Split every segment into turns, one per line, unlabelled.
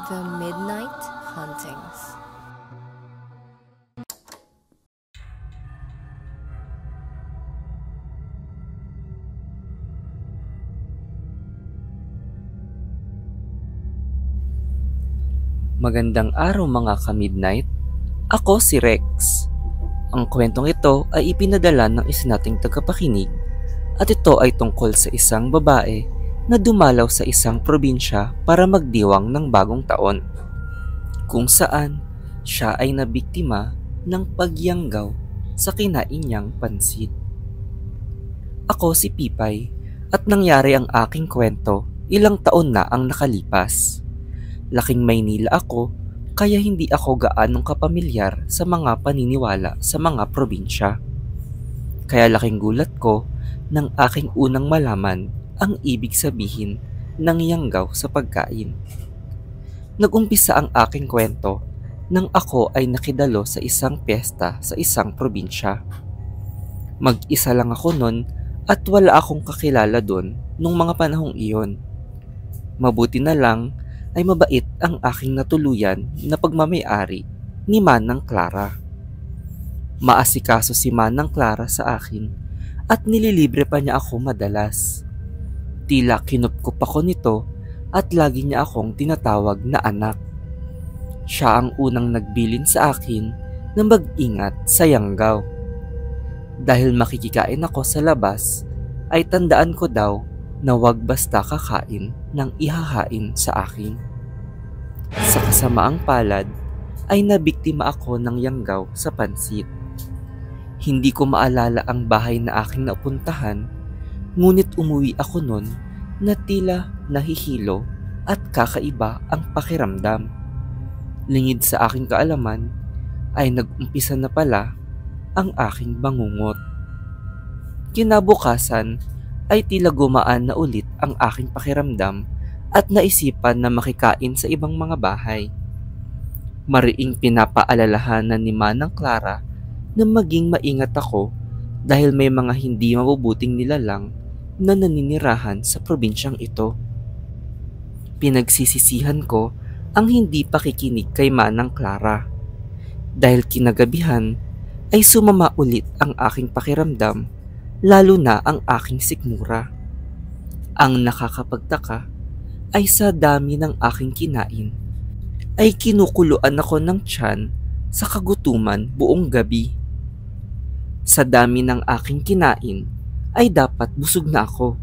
The Midnight Hauntings.
Magandang araw mga ka-midnight. Ako si Rex. Ang kwentong ito ay ipinadala ng isa nating tagapakinig at ito ay tungkol sa isang babae na dumalaw sa isang probinsya para magdiwang ng bagong taon, kung saan siya ay nabiktima ng pagyanggaw sa kinain niyang pansit. Ako si Pipay at nangyari ang aking kwento ilang taon na ang nakalipas. Laking Maynila ako kaya hindi ako gaanong kapamilyar sa mga paniniwala sa mga probinsya. Kaya laking gulat ko nang aking unang malaman ang ibig sabihin ng yanggaw sa pagkain. Nagumpisa ang aking kwento nang ako ay nakidalo sa isang piyesta sa isang probinsya. Mag-isa lang ako nun at wala akong kakilala doon nung mga panahong iyon. Mabuti na lang ay mabait ang aking natuluyan na pagmamay-ari ni Manang Clara. Maasikaso si Manang Clara sa akin at nililibre pa niya ako madalas. Tila kinupkup ako nito at lagi niya akong tinatawag na anak. Siya ang unang nagbilin sa akin na mag-ingat sa yanggaw. Dahil makikikain ako sa labas, ay tandaan ko daw na wag basta kakain ng ihahain sa akin. Sa kasamaang palad ay nabiktima ako ng yanggaw sa pansit. Hindi ko maalala ang bahay na aking napuntahan, ngunit umuwi ako nun na tila nahihilo at kakaiba ang pakiramdam. Lingid sa aking kaalaman ay nag-umpisa na pala ang aking bangungot. Kinabukasan ay tila gumaan na ulit ang aking pakiramdam at naisipan na makikain sa ibang mga bahay. Mariing pinapaalalahanan ni Manang Clara na maging maingat ako dahil may mga hindi mabubuting nilalang na naninirahan sa probinsyang ito. Pinagsisisihan ko ang hindi pakikinig kay Manang Clara dahil kinagabihan ay sumama ulit ang aking pakiramdam, lalo na ang aking sikmura. Ang nakakapagtaka ay sa dami ng aking kinain ay kinukuluan ako ng tiyan sa kagutuman buong gabi. Sa dami ng aking kinain ay dapat busog na ako.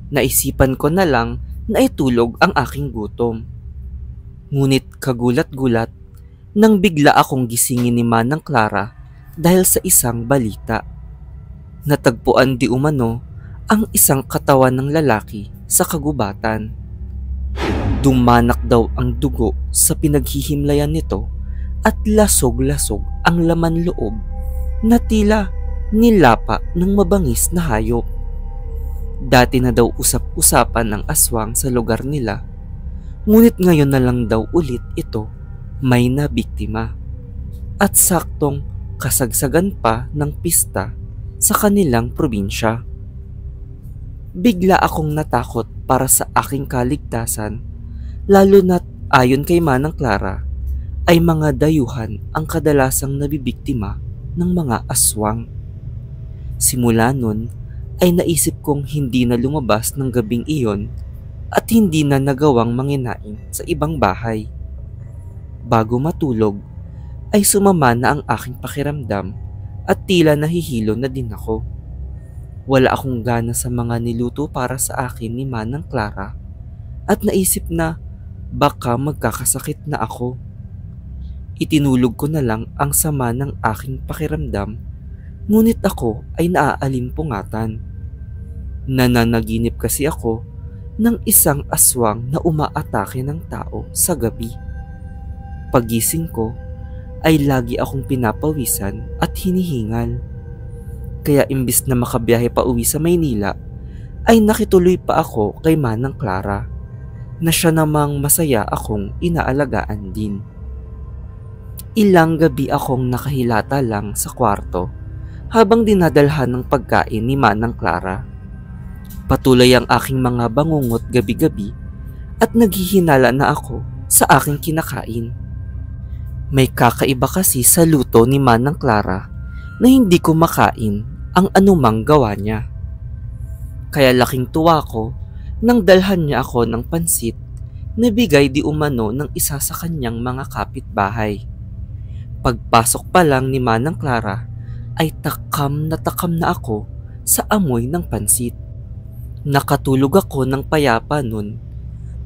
Naisipan ko na lang na itulog ang aking gutom. Ngunit kagulat-gulat nang bigla akong gisingin ni Manang Clara dahil sa isang balita. Natagpuan di umano ang isang katawan ng lalaki sa kagubatan. Dumanak daw ang dugo sa pinaghihimlayan nito at lasog-lasog ang laman loob na tila nilapa ng mabangis na hayop. Dati na daw usap-usapan ng aswang sa lugar nila, ngunit ngayon na lang daw ulit ito may nabiktima. At saktong kasagsagan pa ng pista sa kanilang probinsya. Bigla akong natakot para sa aking kaligtasan, lalo na't ayon kay Manang Clara ay mga dayuhan ang kadalasang nabibiktima ng mga aswang. Simula nun ay naisip kong hindi na lumabas ng gabing iyon at hindi na nagawang manginain sa ibang bahay. Bago matulog ay sumama na ang aking pakiramdam at tila nahihilo na din ako. Wala akong gana sa mga niluto para sa akin ni Manang Clara at naisip na baka magkakasakit na ako. Itinulog ko na lang ang sama ng aking pakiramdam, ngunit ako ay naaalimpungatan. Nananaginip kasi ako ng isang aswang na umaatake ng tao sa gabi. Pagising ko ay lagi akong pinapawisan at hinihingal. Kaya imbis na makabiyahe pa uwi sa Maynila, ay nakituloy pa ako kay Manang Clara na siya namang masaya akong inaalagaan din. Ilang gabi akong nakahilata lang sa kwarto habang dinadalhan ng pagkain ni Manang Clara. Patuloy ang aking mga bangungot gabi-gabi at naghihinala na ako sa aking kinakain. May kakaiba kasi sa luto ni Manang Clara na hindi ko makain ang anumang gawa niya. Kaya laking tuwa ko nang dalhan niya ako ng pansit na bigay di umano ng isa sa kanyang mga kapitbahay. Pagpasok pa lang ni Manang Clara ay takam na ako sa amoy ng pansit. Nakatulog ako ng payapa nun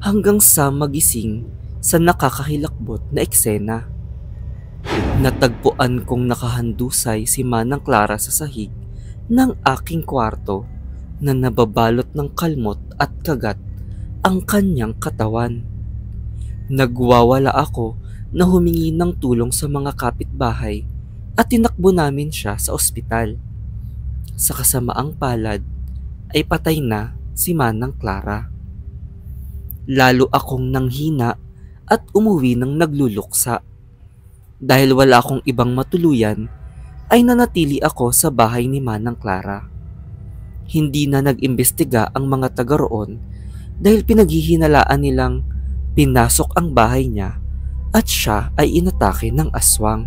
hanggang sa magising sa nakakahilakbot na eksena. Natagpuan kong nakahandusay si Manang Clara sa sahig ng aking kwarto na nababalot ng kalmot at kagat ang kanyang katawan. Nagwawala ako na humingi ng tulong sa mga kapitbahay at tinakbo namin siya sa ospital. Sa kasamaang palad ay patay na si Manang Clara. Lalo akong nanghina at umuwi ng nagluluksa. Dahil wala akong ibang matuluyan, ay nanatili ako sa bahay ni Manang Clara. Hindi na nag-imbestiga ang mga taga roon dahil pinaghihinalaan nilang pinasok ang bahay niya at siya ay inatake ng aswang.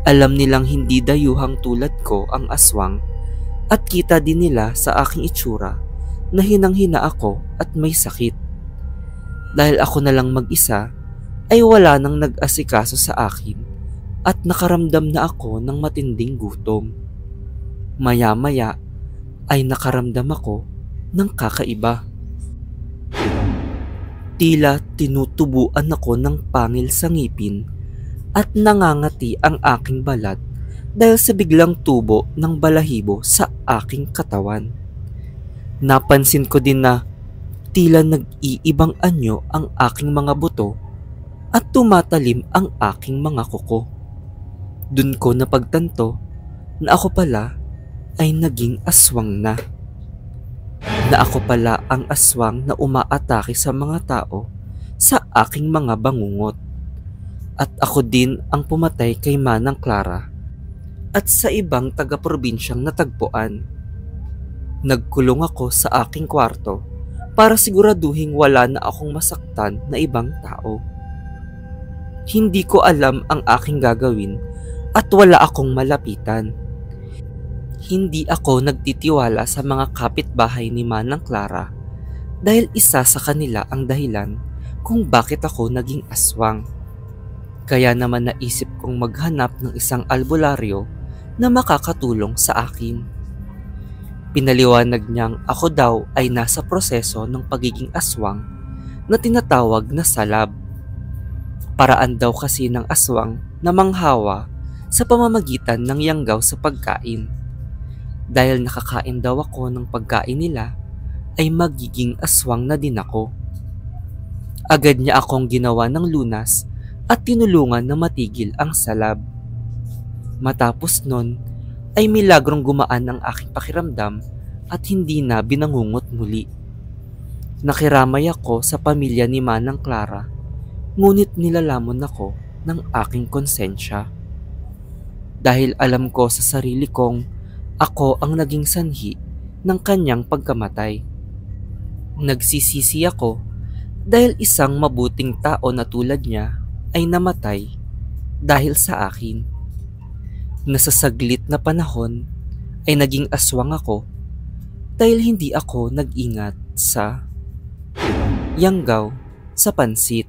Alam nilang hindi dayuhang tulad ko ang aswang at kita din nila sa aking itsura na hinang-hina ako at may sakit. Dahil ako na lang mag-isa ay wala nang nag-asikaso sa akin at nakaramdam na ako ng matinding gutom. Maya-maya ay nakaramdam ako ng kakaiba. Tila tinutubuan ako ng pangil sa ngipin at nangangati ang aking balat dahil sa biglang tubo ng balahibo sa aking katawan. Napansin ko din na tila nag-iibang anyo ang aking mga buto at tumatalim ang aking mga kuko. Dun ko napagtanto na ako pala ay naging aswang na. Na ako pala ang aswang na umaatake sa mga tao sa aking mga bangungot. At ako din ang pumatay kay Manang Clara at sa ibang taga-probinsyang natagpuan. Nagkulong ako sa aking kwarto para siguraduhing wala na akong masaktan na ibang tao. Hindi ko alam ang aking gagawin at wala akong malapitan. Hindi ako nagtitiwala sa mga kapitbahay ni Manang Clara dahil isa sa kanila ang dahilan kung bakit ako naging aswang. Kaya naman naisip kong maghanap ng isang albularyo na makakatulong sa akin. Pinaliwanag niyang ako daw ay nasa proseso ng pagiging aswang na tinatawag na salab. Paraan daw kasi ng aswang na manghawa sa pamamagitan ng yanggaw sa pagkain. Dahil nakakain daw ako ng pagkain nila, ay magiging aswang na din ako. Agad niya akong ginawa ng lunas at tinulungan na matigil ang salab. Matapos nun, ay milagrong gumaan ang aking pakiramdam at hindi na binangungot muli. Nakiramay ako sa pamilya ni Manang Clara, ngunit nilalamon ako ng aking konsensya. Dahil alam ko sa sarili kong ako ang naging sanhi ng kanyang pagkamatay. Nagsisisi ako dahil isang mabuting tao na tulad niya ay namatay dahil sa akin. Nasasaglit na panahon ay naging aswang ako dahil hindi ako nag-ingat sa yanggaw sa pansit.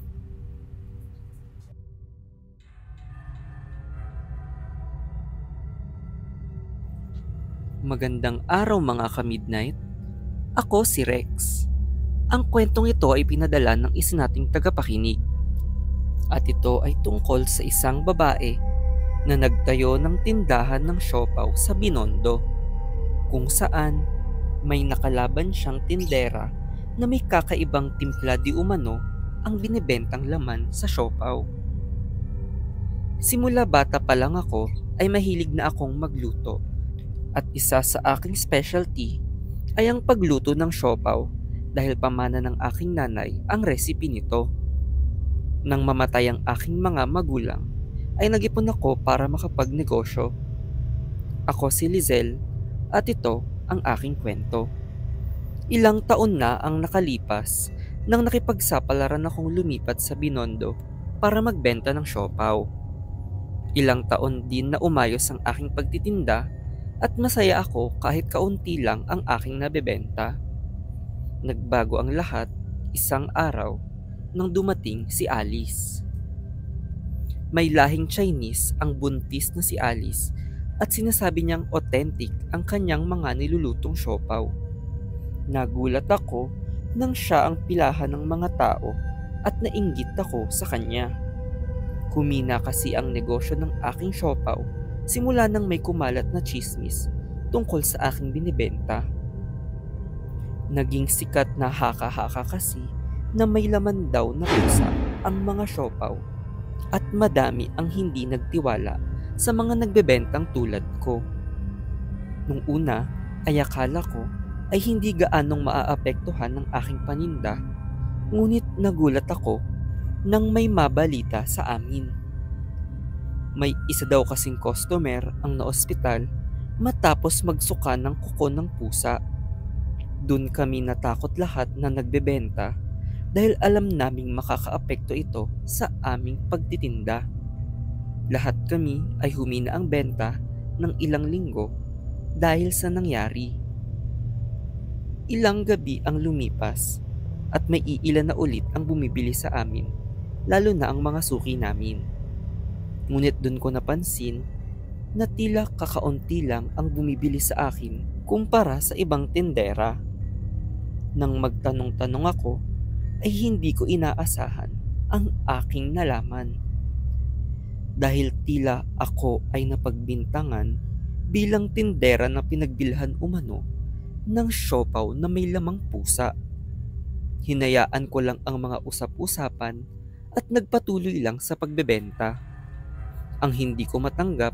Magandang araw mga ka-midnight. Ako si Rex. Ang kwentong ito ay pinadala ng isa nating tagapakinig. At ito ay tungkol sa isang babae na nagtayo ng tindahan ng siopaw sa Binondo, kung saan may nakalaban siyang tindera na may kakaibang timpla di umano ang binibentang laman sa siopaw. Simula bata pa lang ako ay mahilig na akong magluto. At isa sa aking specialty ay ang pagluto ng siopaw dahil pamana ng aking nanay ang recipe nito. Nang mamatay ang aking mga magulang, ay nag-ipon ako para makapagnegosyo. Ako si Lizelle at ito ang aking kwento. Ilang taon na ang nakalipas nang nakipagsapalaran akong lumipat sa Binondo para magbenta ng siopaw. Ilang taon din na umayos ang aking pagtitinda at masaya ako kahit kaunti lang ang aking nabebenta. Nagbago ang lahat isang araw nang dumating si Alice. May lahing Chinese ang buntis na si Alice at sinasabi niyang authentic ang kanyang mga nilulutong siopaw. Nagulat ako nang siya ang pilahan ng mga tao at nainggit ako sa kanya. Humina kasi ang negosyo ng aking siopaw simula nang may kumalat na chismis tungkol sa aking binibenta. Naging sikat na haka-haka kasi na may laman daw na pusa ang mga siopaw at madami ang hindi nagtiwala sa mga nagbebentang tulad ko. Nung una ay akala ko ay hindi gaanong maaapektuhan ng aking paninda, ngunit nagulat ako nang may mabalita sa amin. May isa daw kasing customer ang naospital matapos magsuka ng kuko ng pusa. Doon kami natakot lahat na nagbebenta dahil alam naming makakaapekto ito sa aming pagtitinda. Lahat kami ay humina ang benta ng ilang linggo dahil sa nangyari. Ilang gabi ang lumipas at may iilan na ulit ang bumibili sa amin, lalo na ang mga suki namin. Ngunit doon ko napansin na tila kakaunti lang ang bumibili sa akin kumpara sa ibang tindera. Nang magtanong-tanong ako, ay hindi ko inaasahan ang aking nalaman. Dahil tila ako ay napagbintangan bilang tindera na pinagbilhan umano ng siopaw na may lamang pusa. Hinayaan ko lang ang mga usap-usapan at nagpatuloy lang sa pagbebenta. Ang hindi ko matanggap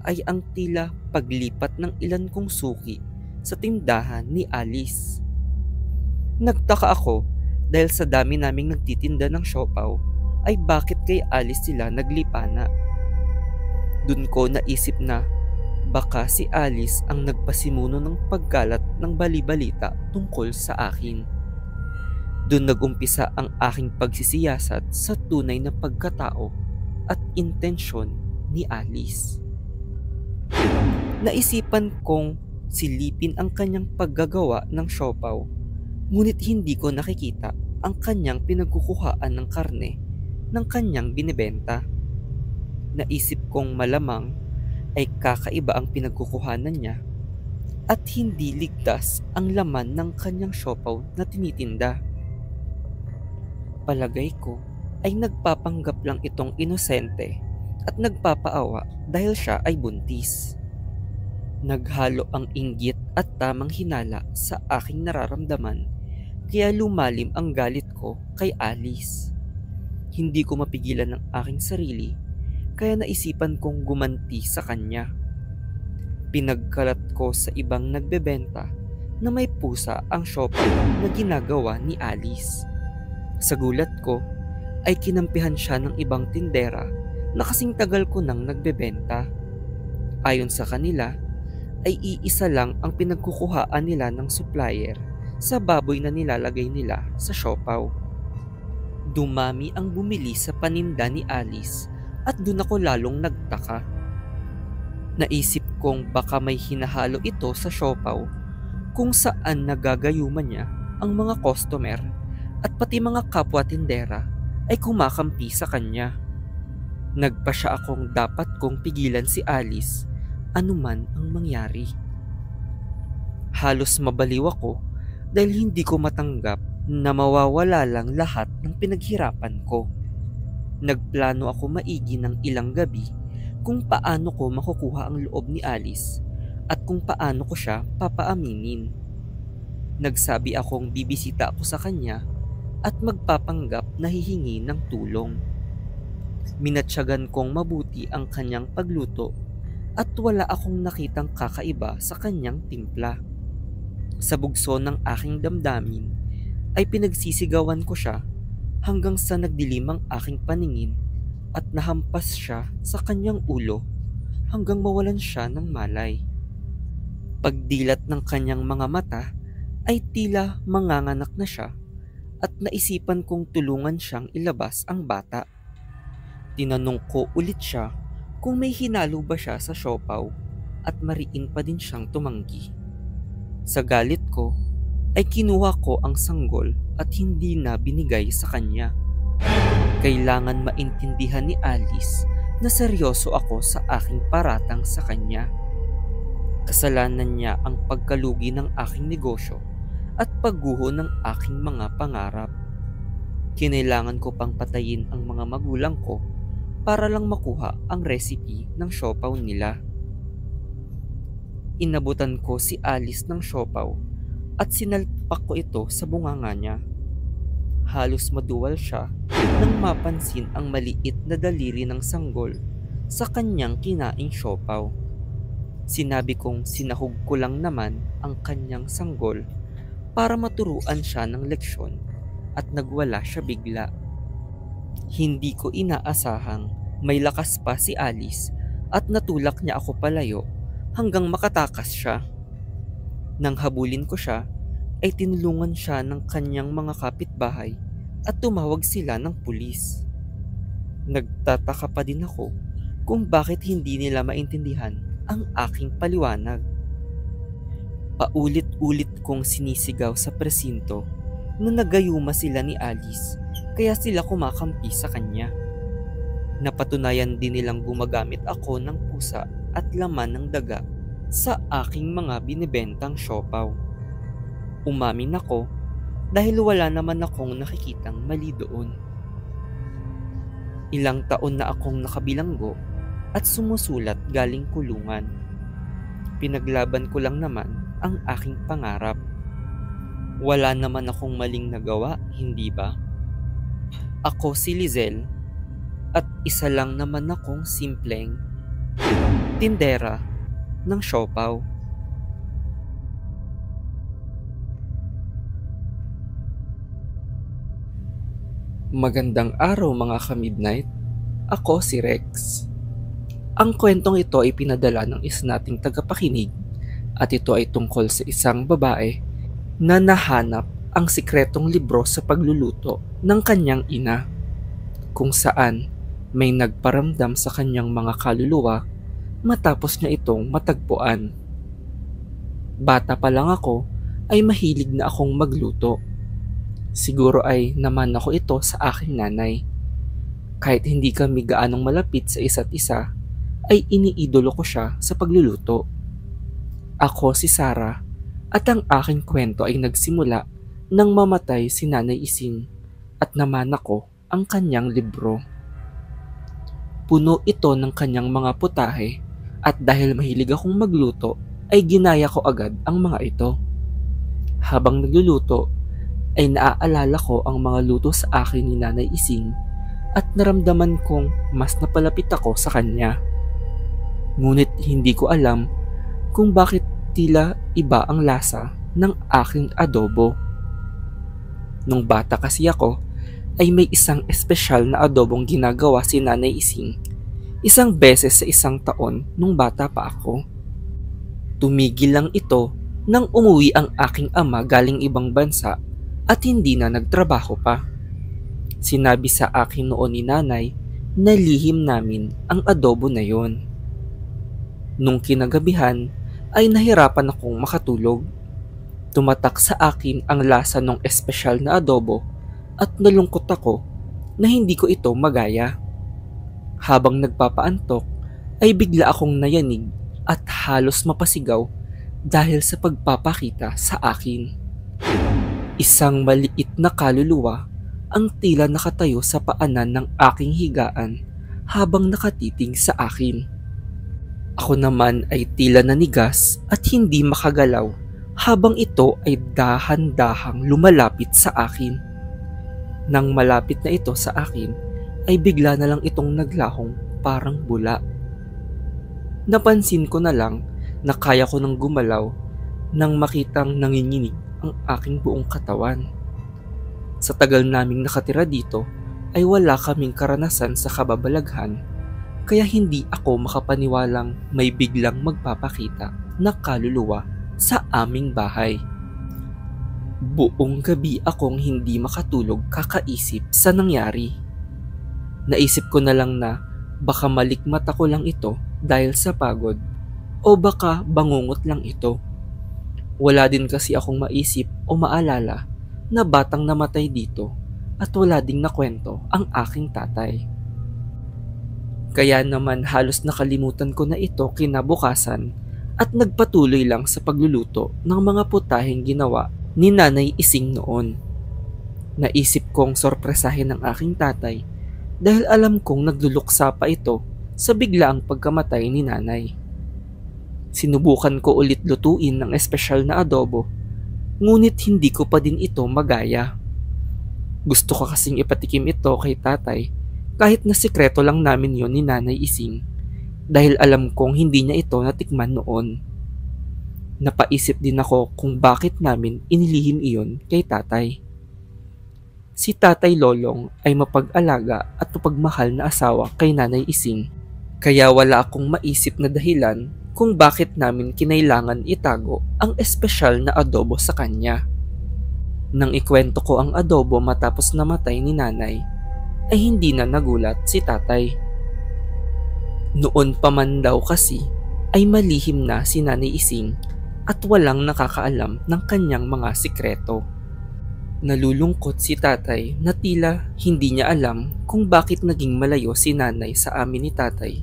ay ang tila paglipat ng ilan kong suki sa tindahan ni Alice. Nagtaka ako dahil sa dami naming nagtitinda ng siopaw ay bakit kay Alice sila naglipana. Dun ko naisip na baka si Alice ang nagpasimuno ng pagkalat ng bali-balita tungkol sa akin. Dun nagumpisa ang aking pagsisiyasat sa tunay na pagkatao at intensyon ni Alice. Naisipan kong silipin ang kanyang paggagawa ng siopaw, ngunit hindi ko nakikita ang kanyang pinagkukuhaan ng karne ng kanyang binibenta. Naisip kong malamang ay kakaiba ang pinagkukuhanan niya at hindi ligtas ang laman ng kanyang siopaw na tinitinda. Palagay ko ay nagpapanggap lang itong inosente at nagpapaawa dahil siya ay buntis. Naghalo ang inggit at tamang hinala sa aking nararamdaman, kaya lumalim ang galit ko kay Alice. Hindi ko mapigilan ang aking sarili, kaya naisipan kong gumanti sa kanya. Pinagkalat ko sa ibang nagbebenta na may pusa ang siopaw na ginagawa ni Alice. Sa gulat ko ay kinampihan siya ng ibang tindera na kasing tagal ko nang nagbebenta. Ayon sa kanila ay iisa lang ang pinagkukuhaan nila ng supplier sa baboy na nilalagay nila sa siopaw. Dumami ang bumili sa paninda ni Alice at doon ako lalong nagtaka. Naisip kong baka may hinahalo ito sa siopaw kung saan nagagayuman niya ang mga customer at pati mga kapwa tindera ay kumakampi sa kanya. Nagpasya akong dapat kong pigilan si Alice anuman ang mangyari. Halos mabaliw ako dahil hindi ko matanggap na mawawala lang lahat ng pinaghirapan ko. Nagplano ako maigi ng ilang gabi kung paano ko makukuha ang loob ni Alice at kung paano ko siya papaaminin. Nagsabi akong bibisita ako sa kanya at magpapanggap na hihingi ng tulong. Minatyagan kong mabuti ang kanyang pagluto at wala akong nakitang kakaiba sa kanyang timpla. Sa bugso ng aking damdamin ay pinagsisigawan ko siya hanggang sa nagdilim ang aking paningin at nahampas siya sa kanyang ulo hanggang mawalan siya ng malay. Pagdilat ng kanyang mga mata ay tila manganganak na siya at naisipan kong tulungan siyang ilabas ang bata. Tinanong ko ulit siya kung may hinalo ba siya sa siopaw at mariin pa din siyang tumanggi. Sa galit ko ay kinuha ko ang sanggol at hindi na binigay sa kanya. Kailangan maintindihan ni Alice na seryoso ako sa aking paratang sa kanya. Kasalanan niya ang pagkalugi ng aking negosyo at pagguho ng aking mga pangarap. Kinailangan ko pang patayin ang mga magulang ko para lang makuha ang recipe ng siopaw nila. Inabutan ko si Alice ng siopaw at sinalpak ko ito sa bunganga niya. Halos maduwal siya nang mapansin ang maliit na daliri ng sanggol sa kanyang kinaing siopaw. Sinabi kong sinahog ko lang naman ang kanyang sanggol para maturuan siya ng leksyon at nagwala siya bigla. Hindi ko inaasahang may lakas pa si Alice at natulak niya ako palayo hanggang makatakas siya. Nang habulin ko siya, ay tinulungan siya ng kanyang mga kapitbahay at tumawag sila ng pulis. Nagtataka pa din ako kung bakit hindi nila maintindihan ang aking paliwanag. Paulit-ulit kong sinisigaw sa presinto na nagayuma sila ni Alice kaya sila kumakampi sa kanya. Napatunayan din nilang gumagamit ako ng pusa at laman ng daga sa aking mga binibentang siopaw. Umamin ako dahil wala naman akong nakikitang mali doon. Ilang taon na akong nakabilanggo at sumusulat galing kulungan. Pinaglaban ko lang naman ang aking pangarap. Wala naman akong maling nagawa, hindi ba? Ako si Lizelle at isa lang naman akong simpleng tindera ng siopaw. Magandang araw mga ka-midnight. Ako si Rex. Ang kwentong ito ay pinadala ng isa nating tagapakinig at ito ay tungkol sa isang babae na nahanap ang sikretong libro sa pagluluto ng kanyang ina, kung saan may nagparamdam sa kanyang mga kaluluwa matapos niya itong matagpuan. Bata pa lang ako ay mahilig na akong magluto. Siguro ay naman ako ito sa aking nanay. Kahit hindi kami gaanong malapit sa isa't isa, ay iniidolo ko siya sa pagluluto. Ako si Sarah at ang aking kwento ay nagsimula nang mamatay si Nanay Ising at naman ako ang kanyang libro. Puno ito ng kanyang mga putahe at dahil mahilig akong magluto ay ginaya ko agad ang mga ito. Habang nagluluto ay naaalala ko ang mga luto sa akin ni Nanay Ising at naramdaman kong mas napalapit ako sa kanya. Ngunit hindi ko alam kung bakit tila iba ang lasa ng aking adobo. Nung bata kasi ako ay may isang espesyal na adobong ginagawa si Nanay Ising isang beses sa isang taon nung bata pa ako. Tumigil lang ito nang umuwi ang aking ama galing ibang bansa at hindi na nagtrabaho pa. Sinabi sa akin noon ni nanay na lihim namin ang adobo na yon. Nung kinagabihan ay nahirapan akong makatulog. Tumatak sa akin ang lasa ng espesyal na adobo at nalungkot ako na hindi ko ito magaya. Habang nagpapaantok ay bigla akong nayanig at halos mapasigaw dahil sa pagpapakita sa akin. Isang maliit na kaluluwa ang tila nakatayo sa paanan ng aking higaan habang nakatiting sa akin. Ako naman ay tila nanigas at hindi makagalaw habang ito ay dahan-dahang lumalapit sa akin. Nang malapit na ito sa akin ay bigla na lang itong naglahong parang bula. Napansin ko na lang na kaya ko nang gumalaw nang makitang nanginginig ang aking buong katawan. Sa tagal naming nakatira dito ay wala kaming karanasan sa kababalaghan kaya hindi ako makapaniwalang may biglang magpapakita na kaluluwa sa aming bahay. Buong gabi akong hindi makatulog kakaisip sa nangyari. Naisip ko na lang na baka malikmat ako lang ito dahil sa pagod o baka bangungot lang ito. Wala din kasi akong maisip o maalala na batang namatay dito at wala ding nakwento ang aking tatay. Kaya naman halos nakalimutan ko na ito kinabukasan at nagpatuloy lang sa pagluluto ng mga putaheng ginawa ni Nanay Ising noon. Naisip kong sorpresahin ang aking tatay dahil alam kong nagluluksa pa ito sa biglaang pagkamatay ni nanay. Sinubukan ko ulit lutuin ng espesyal na adobo, ngunit hindi ko pa din ito magaya. Gusto ko kasing ipatikim ito kay tatay kahit na sikreto lang namin yon ni Nanay Ising dahil alam kong hindi niya ito natikman noon. Napaisip din ako kung bakit namin inilihim iyon kay tatay. Si Tatay Lolong ay mapag-alaga at mapagmahal na asawa kay Nanay Ising, kaya wala akong maisip na dahilan kung bakit namin kinailangan itago ang espesyal na adobo sa kanya. Nang ikwento ko ang adobo matapos namatay ni nanay, ay hindi na nagulat si tatay. Noon pa man daw kasi ay malihim na si Nanay Ising at walang nakakaalam ng kanyang mga sikreto. Nalulungkot si tatay na tila hindi niya alam kung bakit naging malayo si nanay sa amin ni tatay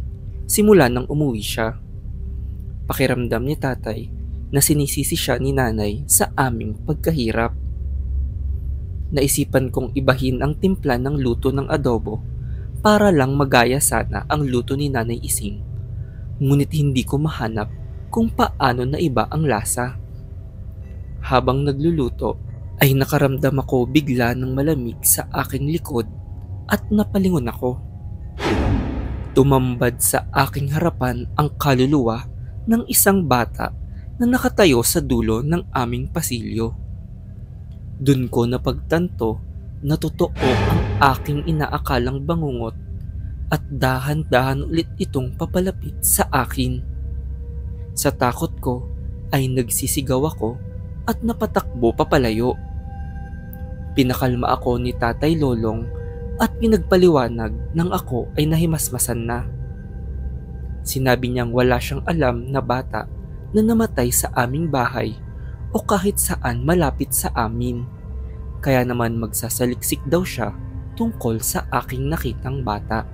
simula nang umuwi siya. Pakiramdam ni tatay na sinisisi siya ni nanay sa aming pagkahirap. Naisipan kong ibahin ang timpla ng luto ng adobo para lang magaya sana ang luto ni Nanay Ising, ngunit hindi ko mahanap kung paano na iba ang lasa. Habang nagluluto ay nakaramdam ako bigla ng malamig sa aking likod at napalingon ako. Tumambad sa aking harapan ang kaluluwa ng isang bata na nakatayo sa dulo ng aming pasilyo. Dun ko napagtanto na totoo ang aking inaakalang bangungot at dahan-dahan ulit itong papalapit sa akin. Sa takot ko ay nagsisigaw ako at napatakbo papalayo. Pinakalma ako ni Tatay Lolong at pinagpaliwanag nang ako ay nahimasmasan na. Sinabi niyang wala siyang alam na bata na namatay sa aming bahay o kahit saan malapit sa amin. Kaya naman magsasaliksik daw siya tungkol sa aking nakitang bata.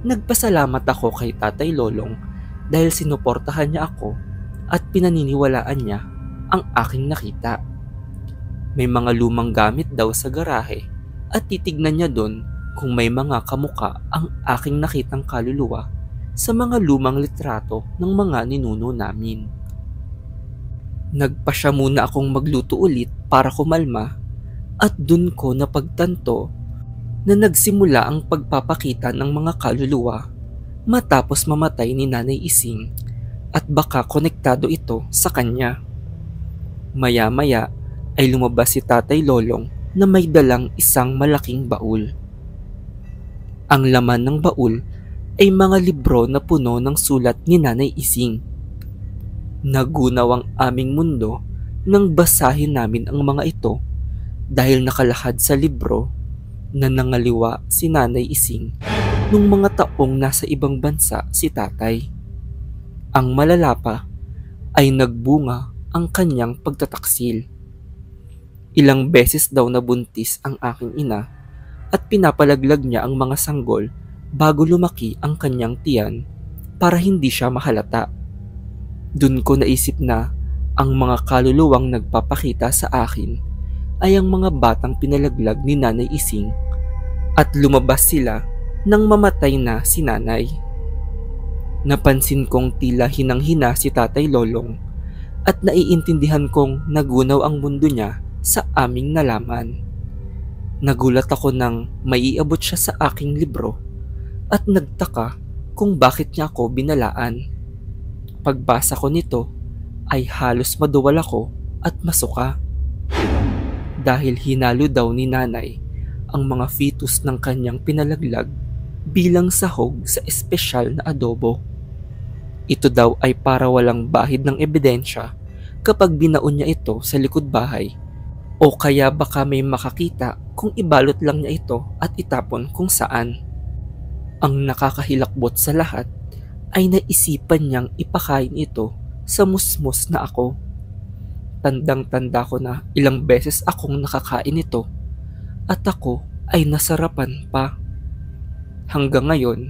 Nagpasalamat ako kay Tatay Lolong dahil sinuportahan niya ako at pinaniniwalaan niya ang aking nakita. May mga lumang gamit daw sa garahe at titignan niya doon kung may mga kamuka ang aking nakitang kaluluwa sa mga lumang litrato ng mga ninuno namin. Nagpa siya muna akong magluto ulit para kumalma at dun ko napagtanto na nagsimula ang pagpapakita ng mga kaluluwa matapos mamatay ni Nanay Ising at baka konektado ito sa kanya. Maya-maya ay lumabas si Tatay Lolong na may dalang isang malaking baul. Ang laman ng baul ay mga libro na puno ng sulat ni Nanay Ising. Nagunaw ang aming mundo nang basahin namin ang mga ito dahil nakalahad sa libro na nangaliwa si Nanay Ising nung mga taong nasa ibang bansa si tatay. Ang malala pa ay nagbunga ang kanyang pagtataksil. Ilang beses daw nabuntis ang aking ina at pinapalaglag niya ang mga sanggol bago lumaki ang kanyang tiyan para hindi siya mahalata. Dun ko naisip na ang mga kaluluwang nagpapakita sa akin ay ang mga batang pinalaglag ni Nanay Ising at lumabas sila nang mamatay na si nanay. Napansin kong tila hinang-hina si Tatay Lolong at naiintindihan kong nagunaw ang mundo niya sa aming nalaman. Nagulat ako nang maiabot siya sa aking libro at nagtaka kung bakit niya ako binalaan. Pagbasa ko nito ay halos maduwal ako at masuka. Dahil hinalo daw ni nanay ang mga fetus ng kanyang pinalaglag bilang sahog sa espesyal na adobo. Ito daw ay para walang bahid ng ebidensya kapag binaon niya ito sa likod bahay O kaya baka may makakita kung ibalot lang niya ito at itapon kung saan. Ang nakakahilakbot sa lahat ay naisipan niyang ipakain ito sa musmos na ako. Tandang-tanda ko na ilang beses akong nakakain ito at ako ay nasarapan pa. Hanggang ngayon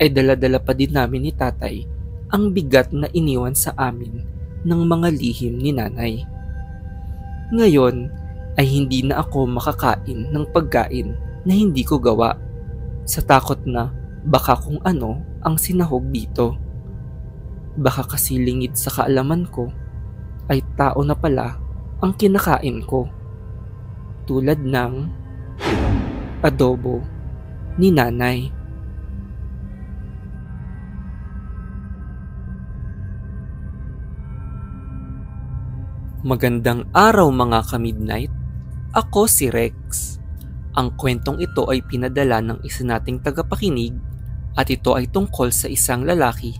ay dala-dala pa din namin ni tatay ang bigat na iniwan sa amin ng mga lihim ni nanay. Ngayon ay hindi na ako makakain ng pagkain na hindi ko gawa sa takot na baka kung ano ang sinahog dito. Baka kasi lingid sa kaalaman ko ay tao na pala ang kinakain ko. Tulad ng adobo ni nanay. Magandang araw mga ka-midnight. Ako si Rex. Ang kwentong ito ay pinadala ng isa nating tagapakinig at ito ay tungkol sa isang lalaki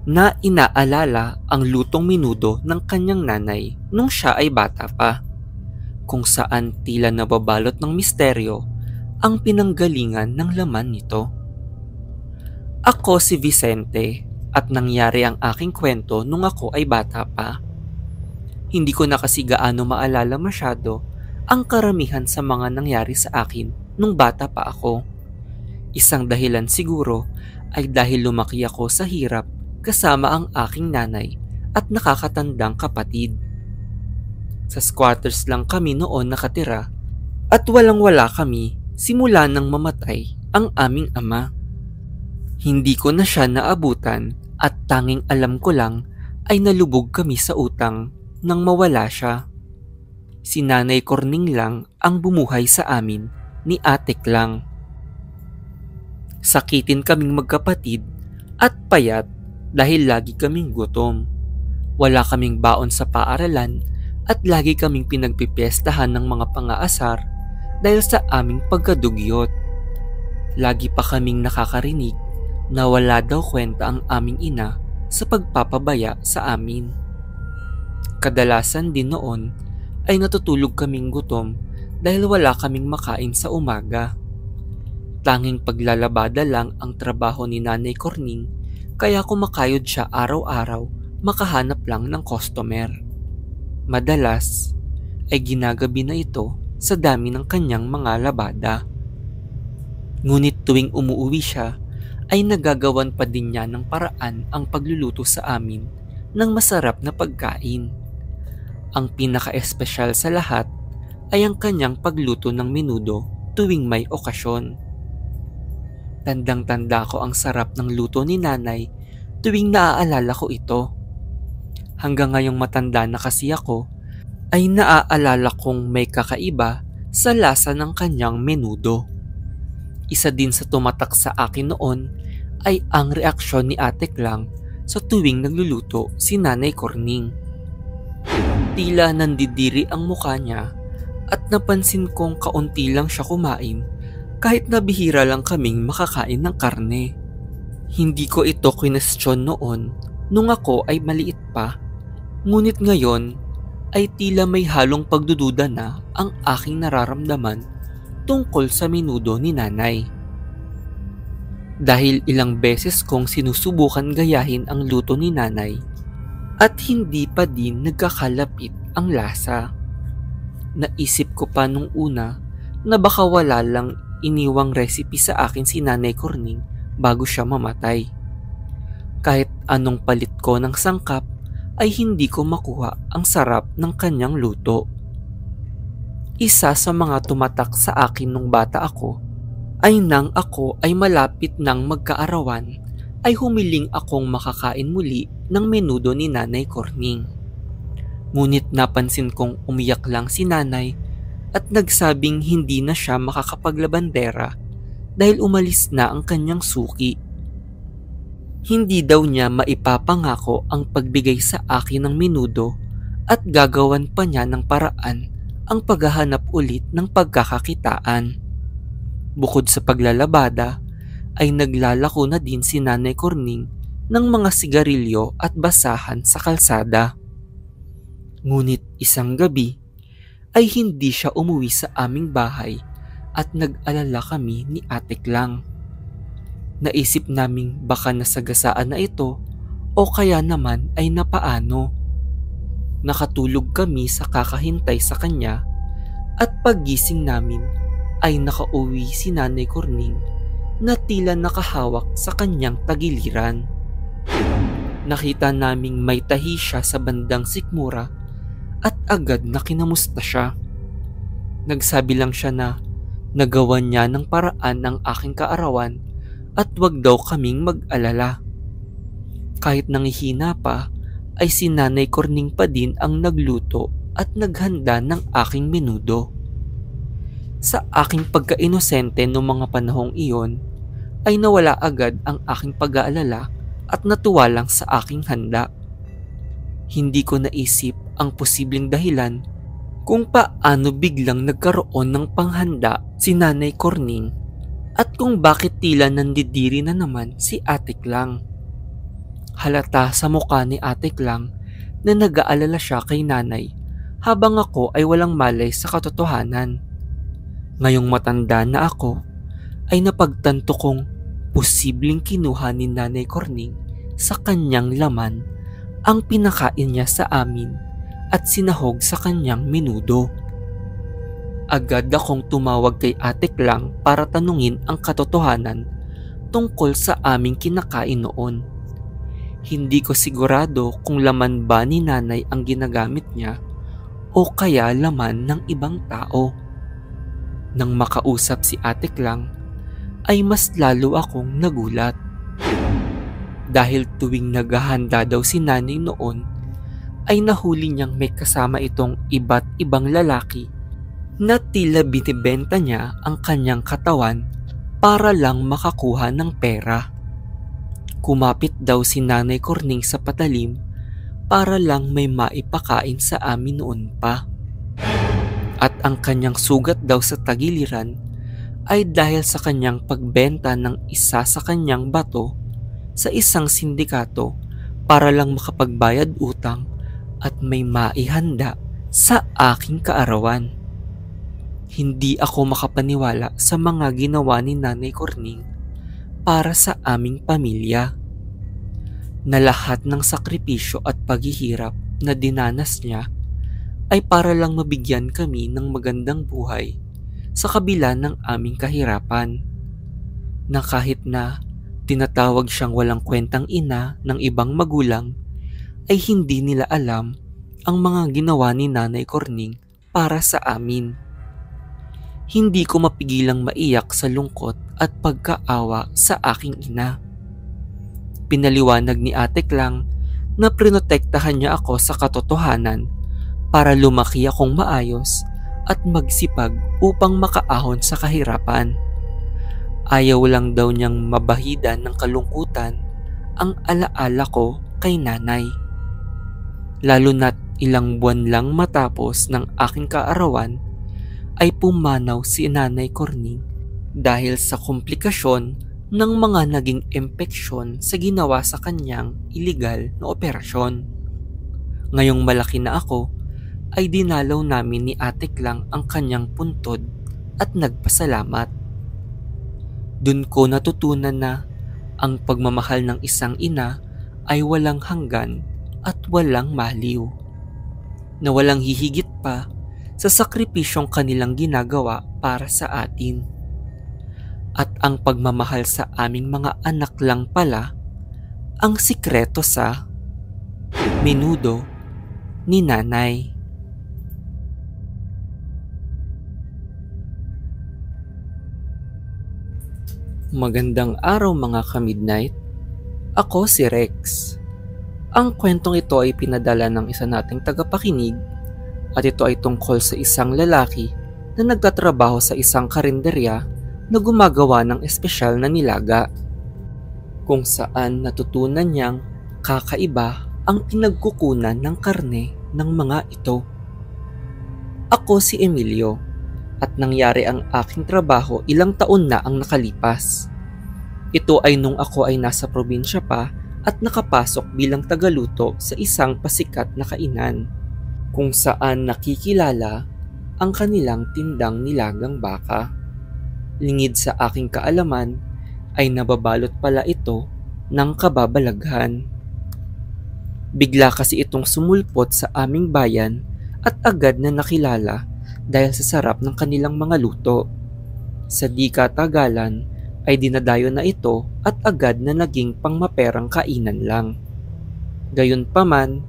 na inaalala ang lutong minudo ng kanyang nanay nung siya ay bata pa, kung saan tila nababalot ng misteryo ang pinanggalingan ng laman nito. Ako si Vicente at nangyari ang aking kwento nung ako ay bata pa. Hindi ko na kasi gaano maalala masyado ang karamihan sa mga nangyari sa akin nung bata pa ako. Isang dahilan siguro ay dahil lumaki ako sa hirap kasama ang aking nanay at nakakatandang kapatid. Sa squatters lang kami noon nakatira at walang-wala kami simula nang mamatay ang aming ama. Hindi ko na siya naabutan at tanging alam ko lang ay nalubog kami sa utang nang mawala siya. Si Nanay Corning lang ang bumuhay sa amin ni Ate lang. Sakitin kaming magkapatid at payat dahil lagi kaming gutom. Wala kaming baon sa paaralan at lagi kaming pinagpipiestahan ng mga pangaasar dahil sa aming pagkadugyot. Lagi pa kaming nakakarinig na wala daw kwenta ang aming ina sa pagpapabaya sa amin. Kadalasan din noon ay natutulog kaming gutom dahil wala kaming makain sa umaga. Tanging paglalabada lang ang trabaho ni Nanay Corning kaya kumakayod siya araw-araw makahanap lang ng customer. Madalas ay ginagabi na ito sa dami ng kanyang mga labada. Ngunit tuwing umuwi siya ay nagagawan pa din niya ng paraan ang pagluluto sa amin ng masarap na pagkain. Ang pinaka-espesyal sa lahat ay ang kanyang pagluto ng menudo tuwing may okasyon. Tandang-tanda ko ang sarap ng luto ni nanay tuwing naaalala ko ito. Hanggang ngayong matanda na kasi ako, ay naaalala kong may kakaiba sa lasa ng kanyang menudo. Isa din sa tumatak sa akin noon ay ang reaksyon ni Ate lang sa tuwing nagluluto si Nanay Corning. Tila nandidiri ang mukha niya at napansin kong kaunti lang siya kumain kahit na bihira lang kaming makakain ng karne. Hindi ko ito kinestyon noon nung ako ay maliit pa, ngunit ngayon ay tila may halong pagdududa na ang aking nararamdaman tungkol sa menudo ni nanay. Dahil ilang beses kong sinusubukan gayahin ang luto ni nanay at hindi pa din nagkakalapit ang lasa. Naisip ko pa nung una na baka wala lang iniwang recipe sa akin si Nanay Corning bago siya mamatay. Kahit anong palit ko ng sangkap ay hindi ko makuha ang sarap ng kanyang luto. Isa sa mga tumatak sa akin nung bata ako ay nang ako ay malapit ng magkaarawan ay humiling akong makakain muli ng menudo ni Nanay Corning. Ngunit napansin kong umiyak lang si nanay at nagsabing hindi na siya makakapaglabandera dahil umalis na ang kanyang suki. Hindi daw niya maipapangako ang pagbigay sa akin ng menudo at gagawan pa niya ng paraan ang paghahanap ulit ng pagkakakitaan. Bukod sa paglalabada, ay naglalako na din si Nanay Corning ng mga sigarilyo at basahan sa kalsada. Ngunit isang gabi ay hindi siya umuwi sa aming bahay at nag-alala kami ni Ate Klang. Naisip naming baka nasagasaan na ito o kaya naman ay napaano. Nakatulog kami sa kakahintay sa kanya at paggising namin ay nakauwi si Nanay Corning na tila nakahawak sa kanyang tagiliran. Nakita naming may tahi siya sa bandang sikmura at agad na kinamusta siya. Nagsabi lang siya na nagawan niya ng paraan ang aking kaarawan at wag daw kaming mag-alala. Kahit nangihina pa ay si Nanay Corning pa din ang nagluto at naghanda ng aking menudo. Sa aking pagka-inosente noong mga panahong iyon ay nawala agad ang aking pag-aalala at natuwa lang sa aking handa. Hindi ko naisip ang posibleng dahilan kung paano biglang nagkaroon ng panghanda si Nanay Corning at kung bakit tila nandidiri na naman si Ate Klang. Halata sa mukha ni Ate Klang na nag-aalala siya kay nanay habang ako ay walang malay sa katotohanan. Ngayong matanda na ako ay napagtanto kong posibleng kinuha ni Nanay Corning sa kanyang laman ang pinakain niya sa amin at sinahog sa kanyang menudo. Agad akong tumawag kay Ate Klang para tanungin ang katotohanan tungkol sa aming kinakain noon. Hindi ko sigurado kung laman ba ni nanay ang ginagamit niya o kaya laman ng ibang tao. Nang makausap si Ate Klang ay mas lalo akong nagulat. Dahil tuwing naghahanda daw si nanay noon ay nahuli niyang may kasama itong iba't ibang lalaki na tila binibenta niya ang kanyang katawan para lang makakuha ng pera. Kumapit daw si Nanay Corning sa patalim para lang may maipakain sa amin noon pa. At ang kanyang sugat daw sa tagiliran ay dahil sa kanyang pagbenta ng isa sa kanyang bato sa isang sindikato para lang makapagbayad utang at may maihanda sa aking kaarawan. Hindi ako makapaniwala sa mga ginawa ni Nanay Corning para sa aming pamilya, na lahat ng sakripisyo at paghihirap na dinanas niya ay para lang mabigyan kami ng magandang buhay sa kabila ng aming kahirapan, na kahit na tinatawag siyang walang kwentang ina ng ibang magulang ay hindi nila alam ang mga ginawa ni Nanay Corning para sa amin. Hindi ko mapigilang maiyak sa lungkot at pagkaawa sa aking ina. Pinaliwanag ni Ate Klang na prinotektahan niya ako sa katotohanan para lumaki akong maayos at magsipag upang makaahon sa kahirapan. Ayaw lang daw niyang mabahidan ng kalungkutan ang alaala ko kay nanay. Lalo na't ilang buwan lang matapos ng aking kaarawan ay pumanaw si Nanay Corning dahil sa komplikasyon ng mga naging impeksyon sa ginawa sa kanyang iligal na operasyon. Ngayong malaki na ako ay dinalaw namin ni Ate Klang ang kanyang puntod at nagpasalamat. Dun ko natutunan na ang pagmamahal ng isang ina ay walang hanggan at walang maliw, na walang hihigit pa sa sakripisyong kanilang ginagawa para sa atin. At ang pagmamahal sa aming mga anak lang pala ang sikreto sa menudo ni nanay. Magandang araw mga ka-midnight. Ako si Rex. Ang kwentong ito ay pinadala ng isa nating tagapakinig at ito ay tungkol sa isang lalaki na nagtatrabaho sa isang karinderya na gumagawa ng espesyal na nilaga, kung saan natutunan niyang kakaiba ang pinagkukunan ng karne ng mga ito. Ako si Emilio at nangyari ang aking trabaho ilang taon na ang nakalipas. Ito ay nung ako ay nasa probinsya pa at nakapasok bilang tagaluto sa isang pasikat na kainan, kung saan nakikilala ang kanilang tindang nilagang baka. Lingid sa aking kaalaman ay nababalot pala ito ng kababalaghan. Bigla kasi itong sumulpot sa aming bayan at agad na nakilala dahil sa sarap ng kanilang mga luto. Sa di katagalan ay dinadayo na ito at agad na naging pangmaperang kainan lang. Gayunpaman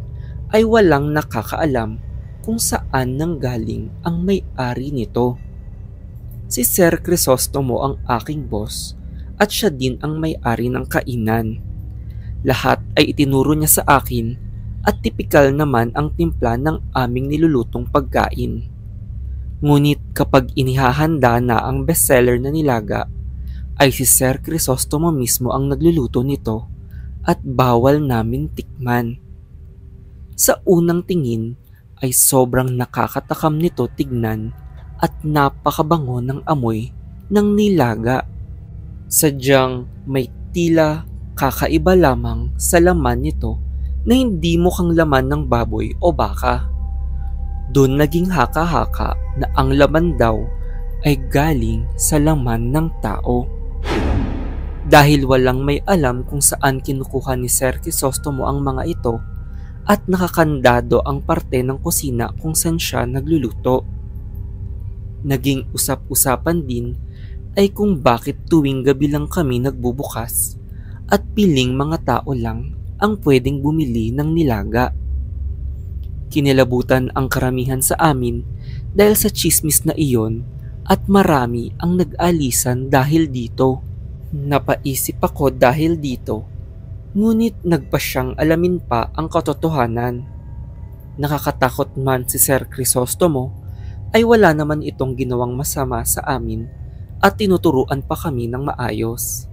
ay walang nakakaalam kung saan nanggaling ang may-ari nito. Si Sir Crisostomo ang aking boss at siya din ang may-ari ng kainan. Lahat ay itinuro niya sa akin at tipikal naman ang timpla ng aming nilulutong pagkain. Ngunit kapag inihahanda na ang bestseller na nilaga, ay si Sir Crisostomo mismo ang nagluluto nito at bawal namin tikman. Sa unang tingin ay sobrang nakakatakam nito tignan at napakabango ng amoy ng nilaga. Sadyang may tila kakaiba lamang sa laman nito na hindi mukhang laman ng baboy o baka. Doon naging haka-haka na ang laman daw ay galing sa laman ng tao. Dahil walang may alam kung saan kinukuha ni Sir Crisostomo ang mga ito at nakakandado ang parte ng kusina kung saan siya nagluluto. Naging usap-usapan din ay kung bakit tuwing gabi lang kami nagbubukas at piling mga tao lang ang pwedeng bumili ng nilaga. Kinilabutan ang karamihan sa amin dahil sa chismis na iyon at marami ang nag-alisan dahil dito. Napaisip ako dahil dito, ngunit nagpa siyang alamin pa ang katotohanan. Nakakatakot man si Sir Crisostomo, ay wala naman itong ginawang masama sa amin at tinuturuan pa kami ng maayos.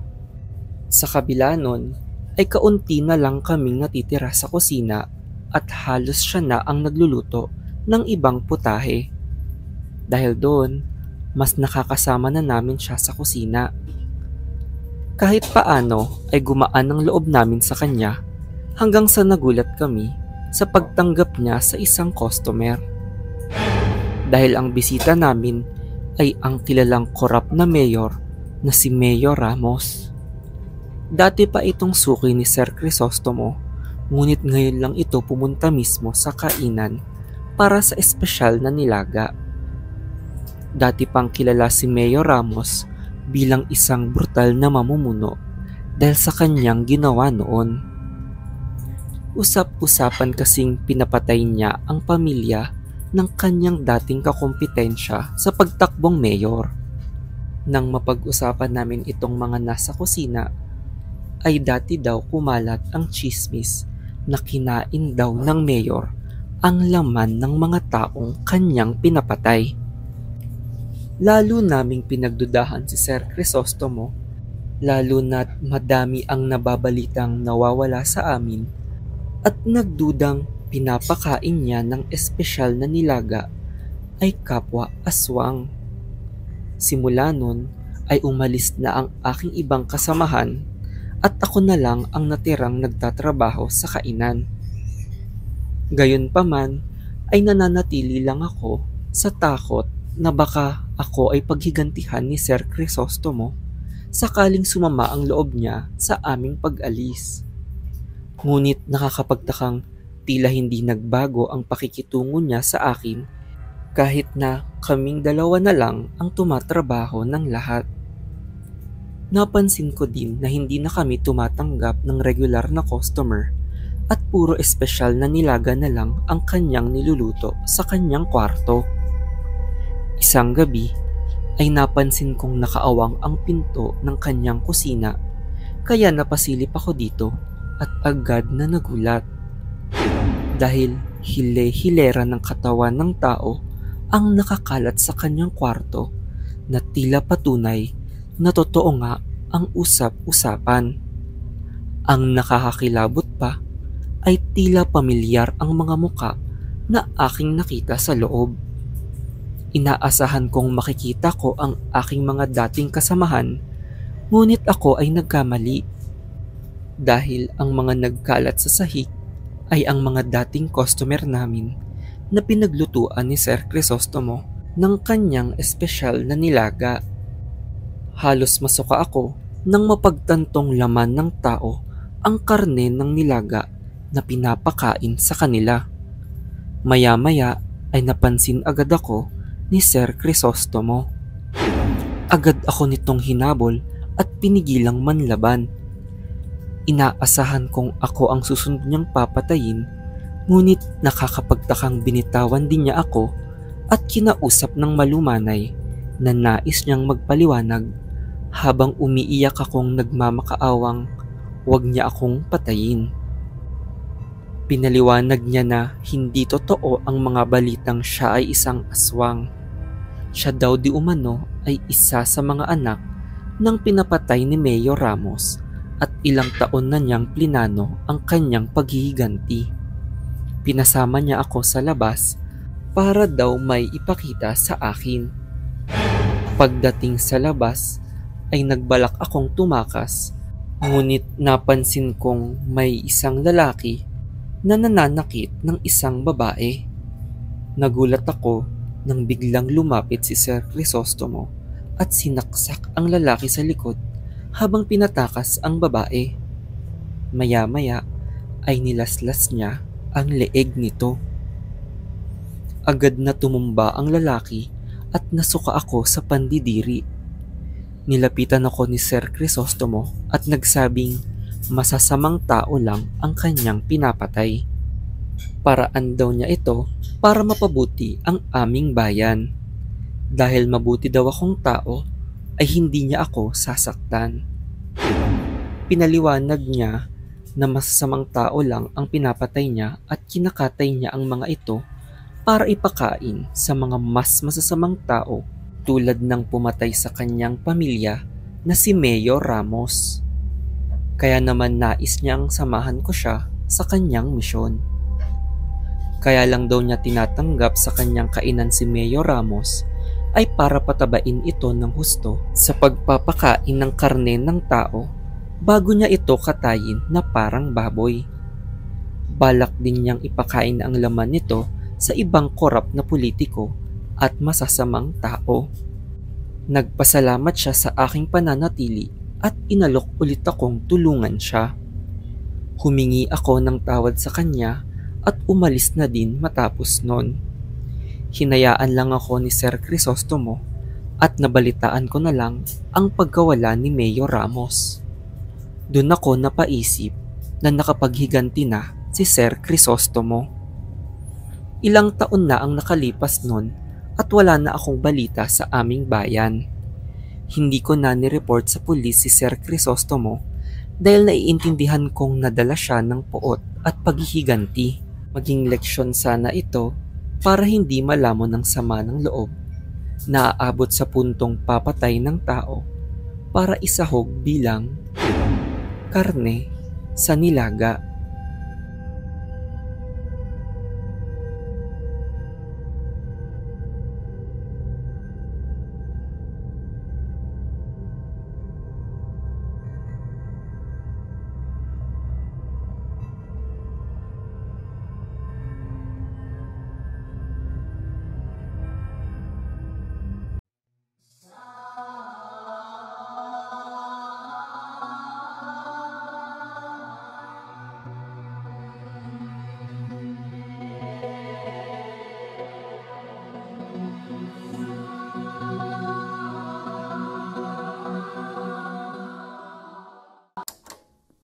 Sa kabila nun, ay kaunti na lang kaming natitira sa kusina at halos siya na ang nagluluto ng ibang putahe. Dahil doon, mas nakakasama na namin siya sa kusina. Kahit paano ay gumaan ang loob namin sa kanya hanggang sa nagulat kami sa pagtanggap niya sa isang customer. Dahil ang bisita namin ay ang kilalang korap na mayor na si Mayor Ramos. Dati pa itong suki ni Sir Crisostomo, ngunit ngayon lang ito pumunta mismo sa kainan para sa espesyal na nilaga. Dati pang kilala si Mayor Ramos bilang isang brutal na mamumuno dahil sa kanyang ginawa noon. Usap-usapan kasing pinapatay niya ang pamilya ng kanyang dating kakumpetensya sa pagtakbong mayor. Nang mapag-usapan namin itong mga nasa kusina, ay dati daw kumalat ang chismis na kinain daw ng mayor ang laman ng mga taong kanyang pinapatay. Lalo naming pinagdudahan si Sir Crisostomo, lalo na't madami ang nababalitang nawawala sa amin at nagdudang pinapakain niya ng espesyal na nilaga ay kapwa aswang. Simula nun ay umalis na ang aking ibang kasamahan at ako na lang ang natirang nagtatrabaho sa kainan. Gayunpaman ay nananatili lang ako sa takot na baka ako ay paghigantihan ni Sir Crisostomo sakaling sumama ang loob niya sa aming pag-alis. Ngunit nakakapagtakang tila hindi nagbago ang pakikitungo niya sa akin kahit na kaming dalawa na lang ang tumatrabaho ng lahat. Napansin ko din na hindi na kami tumatanggap ng regular na customer at puro espesyal na nilaga na lang ang kanyang niluluto sa kanyang kwarto. Isang gabi ay napansin kong nakaawang ang pinto ng kanyang kusina kaya napasilip ako dito at agad na nagulat. Dahil hile-hilera ng katawan ng tao ang nakakalat sa kanyang kwarto na tila patunay na totoo nga ang usap-usapan. Ang nakakakilabot pa ay tila pamilyar ang mga muka na aking nakita sa loob. Inaasahan kong makikita ko ang aking mga dating kasamahan, ngunit ako ay nagkamali. Dahil ang mga nagkalat sa sahig ay ang mga dating customer namin na pinaglutuan ni Sir Crisostomo ng kanyang espesyal na nilaga. Halos masuka ako nang mapagtantong laman ng tao ang karne ng nilaga na pinapakain sa kanila. Maya-maya ay napansin agad ako ni Sir Crisostomo. Agad ako nitong hinabol at pinigilang manlaban. Inaasahan kong ako ang susunod niyang papatayin, ngunit nakakapagtakang binitawan din niya ako at kinausap ng malumanay na nais niyang magpaliwanag habang umiiyak akong nagmamakaawang huwag niya akong patayin. Pinaliwanag niya na hindi totoo ang mga balitang siya ay isang aswang. Siya daw di umano ay isa sa mga anak ng pinapatay ni Mayor Ramos at ilang taon na niyang plinano ang kanyang paghihiganti. Pinasama niya ako sa labas para daw may ipakita sa akin. Pagdating sa labas ay nagbalak akong tumakas, ngunit napansin kong may isang lalaki na nananakit ng isang babae. Nagulat ako nang biglang lumapit si Sir Crisostomo at sinaksak ang lalaki sa likod habang pinatakas ang babae. Maya-maya ay nilaslas niya ang leeg nito. Agad na tumumba ang lalaki at nasuka ako sa pandidiri. Nilapitan ako ni Sir Crisostomo at nagsabing masasamang tao lang ang kanyang pinapatay. Paraan daw niya ito para mapabuti ang aming bayan. Dahil mabuti daw akong tao, ay hindi niya ako sasaktan. Pinaliwanag niya na masasamang tao lang ang pinapatay niya at kinakatay niya ang mga ito para ipakain sa mga mas masasamang tao tulad ng pumatay sa kanyang pamilya na si Mayor Ramos. Kaya naman nais niyang samahan ko siya sa kanyang misyon. Kaya lang daw niya tinatanggap sa kanyang kainan si Mayor Ramos ay para patabain ito ng husto sa pagpapakain ng karne ng tao bago niya ito katayin na parang baboy. Balak din niyang ipakain ang laman nito sa ibang korap na politiko at masasamang tao. Nagpasalamat siya sa aking pananatili at inalok ulit akong tulungan siya. Humingi ako ng tawad sa kanya at umalis na din matapos nun. Hinayaan lang ako ni Sir Crisostomo at nabalitaan ko na lang ang pagkawala ni Mayor Ramos. Doon ako napaisip na nakapaghiganti na si Sir Crisostomo. Ilang taon na ang nakalipas nun at wala na akong balita sa aming bayan. Hindi ko na ni-report sa pulis si Sir Crisostomo dahil naiintindihan kong nadala siya ng poot at paghihiganti. Maging leksyon sana ito para hindi malamon ng sama ng loob na aabot sa puntong papatay ng tao para isahog bilang karne sa nilaga.